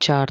4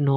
9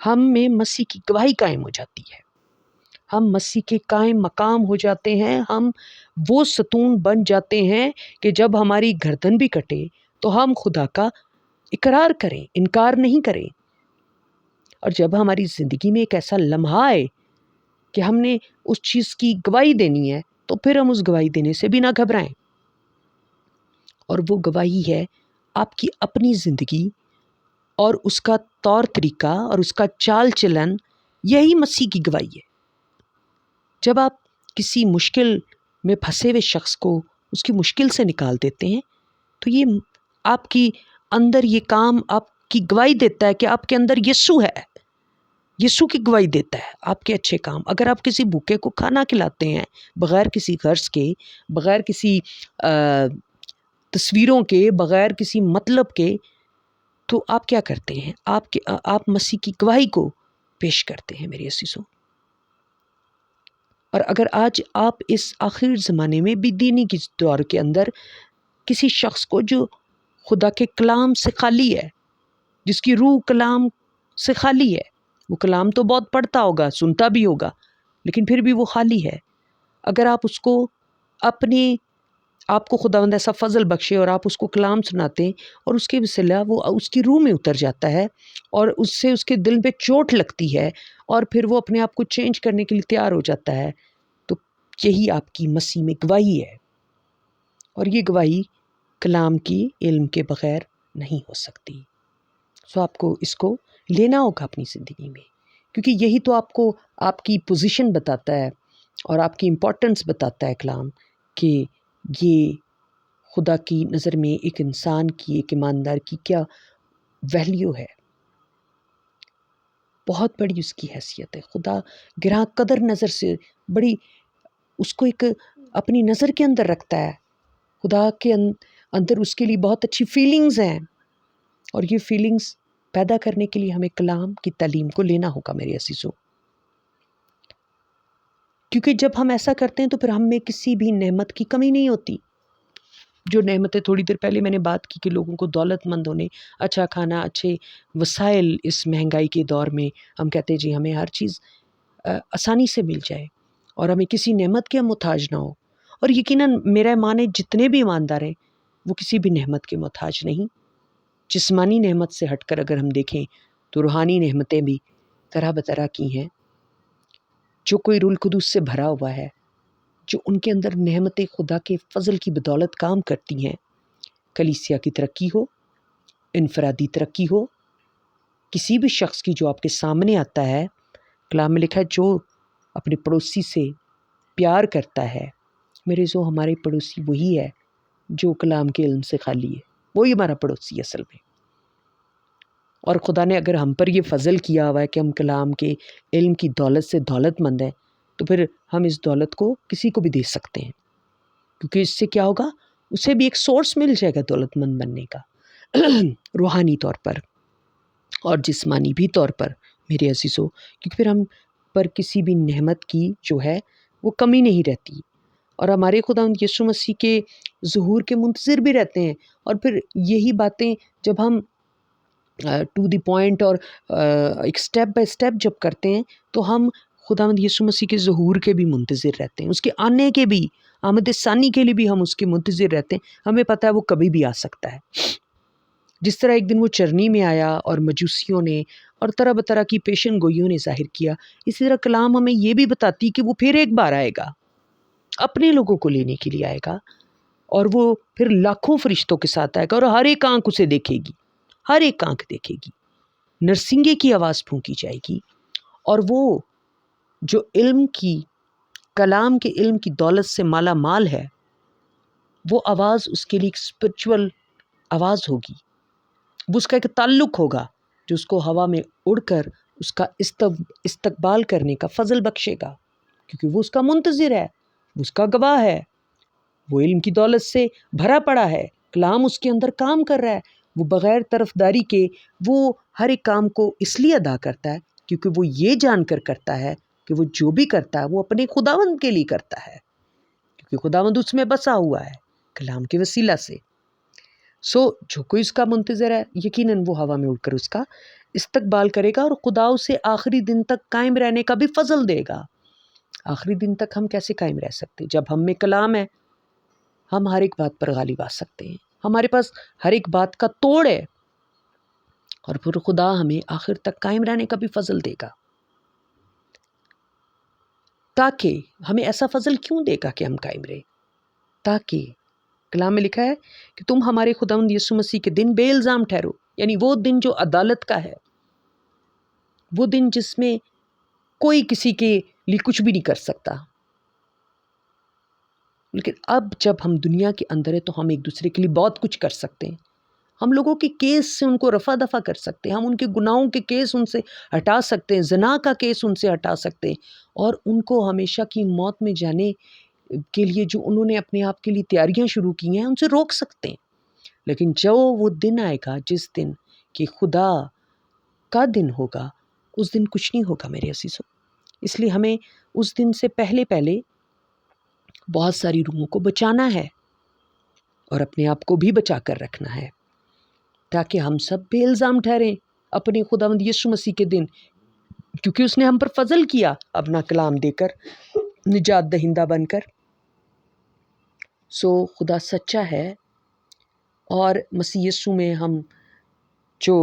ہم میں مسیح کی گواہی قائم ہو جاتی ہے، ہم مسیح کے قائم مقام ہو جاتے ہیں، ہم وہ ستون بن جاتے ہیں کہ جب ہماری گردن بھی کٹے تو ہم خدا کا اقرار کریں، انکار نہیں کریں۔ اور جب ہماری زندگی میں ایک ایسا لمحہ آئے کہ ہم نے اس چیز کی گواہی دینی ہے تو پھر ہم اس گواہی دینے سے بھی نہ گھبرائیں۔ اور وہ گواہی ہے آپ کی اپنی زندگی اور اس کا طور طریقہ اور اس کا چال چلن، یہی مسیح کی گواہی ہے۔ جب آپ کسی مشکل میں پھنسے ہوئے شخص کو اس کی مشکل سے نکال دیتے ہیں تو یہ آپ کی اندر یہ کام آپ کی گواہی دیتا ہے کہ آپ کے اندر یسوع ہے، یسوع کی گواہی دیتا ہے آپ کے اچھے کام۔ اگر آپ کسی بھوکے کو کھانا کھلاتے ہیں بغیر کسی غرض کے، بغیر کسی تصویروں کے، بغیر کسی مطلب کے، تو آپ کیا کرتے ہیں؟ آپ مسیح کی گواہی کو پیش کرتے ہیں میرے عزیزوں۔ اور اگر آج آپ اس آخر زمانے میں بھی دینی کی دور کے اندر کسی شخص کو جو خدا کے کلام سے خالی ہے، جس کی روح کلام سے خالی ہے، وہ کلام تو بہت پڑھتا ہوگا، سنتا بھی ہوگا، لیکن پھر بھی وہ خالی ہے، اگر آپ اس کو آپ کو خداوند ایسا فضل بخشے اور آپ اس کو کلام سناتے ہیں اور اس کے وسیلہ وہ اس کی روح میں اتر جاتا ہے اور اس سے اس کے دل پہ چوٹ لگتی ہے اور پھر وہ اپنے آپ کو چینج کرنے کے لیے تیار ہو جاتا ہے، تو یہی آپ کی مسیح میں گواہی ہے۔ اور یہ گواہی کلام کی علم کے بغیر نہیں ہو سکتی۔ سو آپ کو اس کو لینا ہوگا اپنی زندگی میں، کیونکہ یہی تو آپ کو آپ کی پوزیشن بتاتا ہے اور آپ کی امپورٹنس بتاتا ہے کلام، کہ یہ خدا کی نظر میں ایک انسان کی، ایک ایماندار کی کیا ویلیو ہے، بہت بڑی اس کی حیثیت ہے۔ خدا گراں قدر نظر سے بڑی اس کو ایک اپنی نظر کے اندر رکھتا ہے۔ خدا کے اندر اس کے لیے بہت اچھی فیلنگز ہیں، اور یہ فیلنگز پیدا کرنے کے لیے ہمیں کلام کی تعلیم کو لینا ہوگا میرے عزیزوں، کیونکہ جب ہم ایسا کرتے ہیں تو پھر ہم میں کسی بھی نعمت کی کمی نہیں ہوتی۔ جو نعمتیں تھوڑی دیر پہلے میں نے بات کی کہ لوگوں کو دولت مند ہونے، اچھا کھانا، اچھے وسائل، اس مہنگائی کے دور میں ہم کہتے ہیں جی ہمیں ہر چیز آسانی سے مل جائے اور ہمیں کسی نعمت کے محتاج نہ ہو، اور یقیناً میرا ایمان ہے جتنے بھی ایماندار ہیں وہ کسی بھی نعمت کے محتاج نہیں۔ جسمانی نعمت سے ہٹ کر اگر ہم دیکھیں تو روحانی نعمتیں بھی طرح بطرح کی ہیں، جو کوئی روح القدس سے بھرا ہوا ہے، جو ان کے اندر نعمت خدا کے فضل کی بدولت کام کرتی ہیں، کلیسیا کی ترقی ہو، انفرادی ترقی ہو، کسی بھی شخص کی جو آپ کے سامنے آتا ہے، کلام میں لکھا ہے جو اپنے پڑوسی سے پیار کرتا ہے، میرے جو ہمارے پڑوسی وہی ہے جو کلام کے علم سے خالی ہے، وہی ہمارا پڑوسی اصل میں۔ اور خدا نے اگر ہم پر یہ فضل کیا ہوا ہے کہ ہم کلام کے علم کی دولت سے دولت مند ہیں، تو پھر ہم اس دولت کو کسی کو بھی دے سکتے ہیں، کیونکہ اس سے کیا ہوگا، اسے بھی ایک سورس مل جائے گا دولت مند بننے کا روحانی طور پر اور جسمانی بھی طور پر میرے عزیزو، کیونکہ پھر ہم پر کسی بھی نعمت کی جو ہے وہ کمی نہیں رہتی، اور ہمارے خداوند یسوع مسیح کے ظہور کے منتظر بھی رہتے ہیں۔ اور پھر یہی باتیں جب ہم ٹو دی پوائنٹ اور ایک سٹیپ بائی سٹیپ جب کرتے ہیں تو ہم خداوند یسوع مسیح کے ظہور کے بھی منتظر رہتے ہیں، اس کے آنے کے بھی، آمد ثانی کے لیے بھی ہم اس کے منتظر رہتے ہیں۔ ہمیں پتہ ہے وہ کبھی بھی آ سکتا ہے، جس طرح ایک دن وہ چرنی میں آیا اور مجوسیوں نے اور طرح بطرح کی پیشن گوئیوں نے ظاہر کیا، اسی طرح کلام ہمیں یہ بھی بتاتی کہ وہ پھر ایک بار آئے گا، اپنے لوگوں کو لینے کے لیے آئے گا، اور وہ پھر لاکھوں فرشتوں کے ساتھ آئے گا، اور ہر ایک آنکھ اسے دیکھے گی، ہر ایک آنکھ دیکھے گی، نرسنگے کی آواز پھونکی جائے گی، اور وہ جو علم کی، کلام کے علم کی دولت سے مالا مال ہے، وہ آواز اس کے لیے ایک اسپرچول آواز ہوگی، وہ اس کا ایک تعلق ہوگا جو اس کو ہوا میں اڑ کر اس کا استقبال کرنے کا فضل بخشے گا، کیونکہ وہ اس کا منتظر ہے، وہ اس کا گواہ ہے، وہ علم کی دولت سے بھرا پڑا ہے، کلام اس کے اندر کام کر رہا ہے، وہ بغیر طرفداری کے وہ ہر ایک کام کو اس لیے ادا کرتا ہے کیونکہ وہ یہ جان کر کرتا ہے کہ وہ جو بھی کرتا ہے وہ اپنے خداوند کے لیے کرتا ہے، کیونکہ خداوند اس میں بسا ہوا ہے کلام کے وسیلہ سے۔ جو کوئی اس کا منتظر ہے، یقیناً وہ ہوا میں اڑ کر اس کا استقبال کرے گا اور خدا اسے آخری دن تک قائم رہنے کا بھی فضل دے گا۔ آخری دن تک ہم کیسے قائم رہ سکتے؟ جب ہم میں کلام ہے، ہم ہر ایک بات پر غالب آ سکتے ہیں، ہمارے پاس ہر ایک بات کا توڑ ہے، اور پھر خدا ہمیں آخر تک قائم رہنے کا بھی فضل دے گا۔ تاکہ ہمیں ایسا فضل کیوں دے گا کہ ہم قائم رہیں؟ تاکہ کلام میں لکھا ہے کہ تم ہمارے خداوند یسوع مسیح کے دن بے الزام ٹھہرو، یعنی وہ دن جو عدالت کا ہے، وہ دن جس میں کوئی کسی کے لیے کچھ بھی نہیں کر سکتا۔ لیکن اب جب ہم دنیا کے اندر ہیں تو ہم ایک دوسرے کے لیے بہت کچھ کر سکتے ہیں۔ ہم لوگوں کے کیس سے ان کو رفع دفع کر سکتے ہیں، ہم ان کے گناہوں کے کیس ان سے ہٹا سکتے ہیں، زنا کا کیس ان سے ہٹا سکتے ہیں، اور ان کو ہمیشہ کی موت میں جانے کے لیے جو انہوں نے اپنے آپ کے لیے تیاریاں شروع کی ہیں ان سے روک سکتے ہیں۔ لیکن جو وہ دن آئے گا جس دن کہ خدا کا دن ہوگا، اس دن کچھ نہیں ہوگا میرے عزیزو۔ اس لیے ہمیں اس دن سے پہلے بہت ساری روحوں کو بچانا ہے اور اپنے آپ کو بھی بچا کر رکھنا ہے، تاکہ ہم سب بے الزام ٹھہریں اپنے خداوند یسوع مسیح کے دن، کیونکہ اس نے ہم پر فضل کیا اپنا کلام دے کر، نجات دہندہ بن کر۔ خدا سچا ہے، اور مسیح یسوع میں ہم جو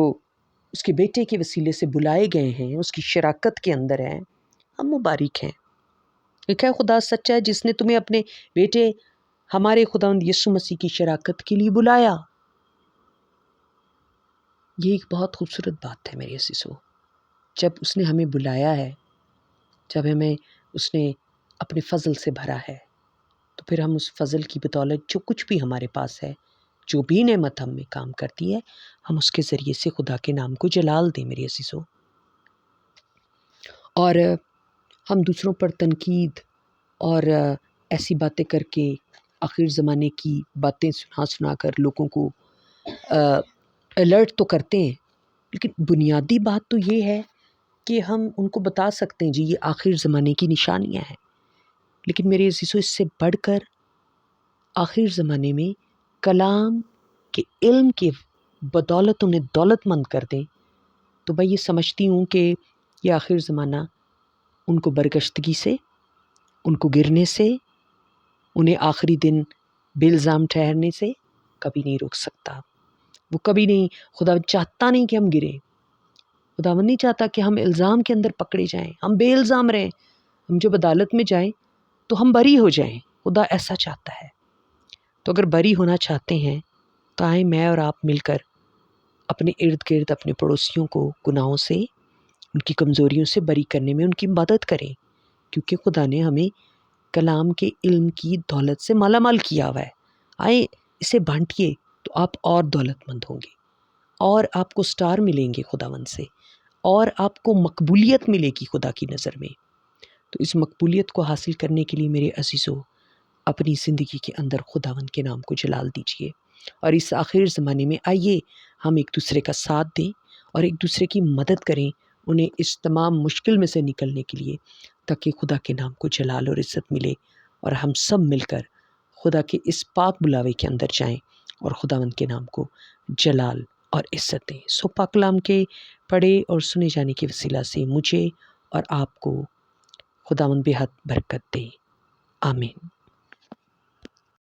اس کے بیٹے کے وسیلے سے بلائے گئے ہیں، اس کی شراکت کے اندر ہیں، ہم مبارک ہیں۔ لکھا ہے خدا سچا ہے جس نے تمہیں اپنے بیٹے ہمارے خداوند یسوع مسیح کی شراکت کے لیے بلایا۔ یہ ایک بہت خوبصورت بات ہے میرے عزیزو۔ جب اس نے ہمیں بلایا ہے، جب ہمیں اس نے اپنے فضل سے بھرا ہے، تو پھر ہم اس فضل کی بدولت جو کچھ بھی ہمارے پاس ہے، جو بھی نعمت ہم میں کام کرتی ہے، ہم اس کے ذریعے سے خدا کے نام کو جلال دیں میرے عزیزو۔ اور ہم دوسروں پر تنقید اور ایسی باتیں کر کے، آخر زمانے کی باتیں سنا کر لوگوں کو الرٹ تو کرتے ہیں، لیکن بنیادی بات تو یہ ہے کہ ہم ان کو بتا سکتے ہیں جی یہ آخر زمانے کی نشانیاں ہیں، لیکن میرے عزیزو اس سے بڑھ کر آخر زمانے میں کلام کے علم کے بدولت انہیں دولت مند کر دیں، تو میں یہ سمجھتی ہوں کہ یہ آخر زمانہ ان کو برگشتگی سے، ان کو گرنے سے، انہیں آخری دن بے الزام ٹھہرنے سے کبھی نہیں روک سکتا۔ وہ کبھی نہیں، خدا چاہتا نہیں کہ ہم گریں، خدا نہیں چاہتا کہ ہم الزام کے اندر پکڑے جائیں، ہم بے الزام رہیں، ہم جب عدالت میں جائیں تو ہم بری ہو جائیں، خدا ایسا چاہتا ہے۔ تو اگر بری ہونا چاہتے ہیں تو آئیں میں اور آپ مل کر اپنے ارد گرد اپنے پڑوسیوں کو گناہوں سے، ان کی کمزوریوں سے بری کرنے میں ان کی مدد کریں، کیونکہ خدا نے ہمیں کلام کے علم کی دولت سے مالا مال کیا ہوا ہے۔ آئیں اسے بانٹیے تو آپ اور دولت مند ہوں گے، اور آپ کو سٹار ملیں گے خداوند سے، اور آپ کو مقبولیت ملے گی خدا کی نظر میں۔ تو اس مقبولیت کو حاصل کرنے کے لیے میرے عزیزو اپنی زندگی کے اندر خداوند کے نام کو جلال دیجیے، اور اس آخر زمانے میں آئیے ہم ایک دوسرے کا ساتھ دیں اور ایک دوسرے کی مدد کریں انہیں اس تمام مشکل میں سے نکلنے کے لیے، تاکہ خدا کے نام کو جلال اور عزت ملے، اور ہم سب مل کر خدا کے اس پاک بلاوے کے اندر جائیں اور خداوند کے نام کو جلال اور عزت دیں۔ پاک کلام کے پڑھے اور سنے جانے کے وسیلہ سے مجھے اور آپ کو خداوند بے حد برکت دے، آمین۔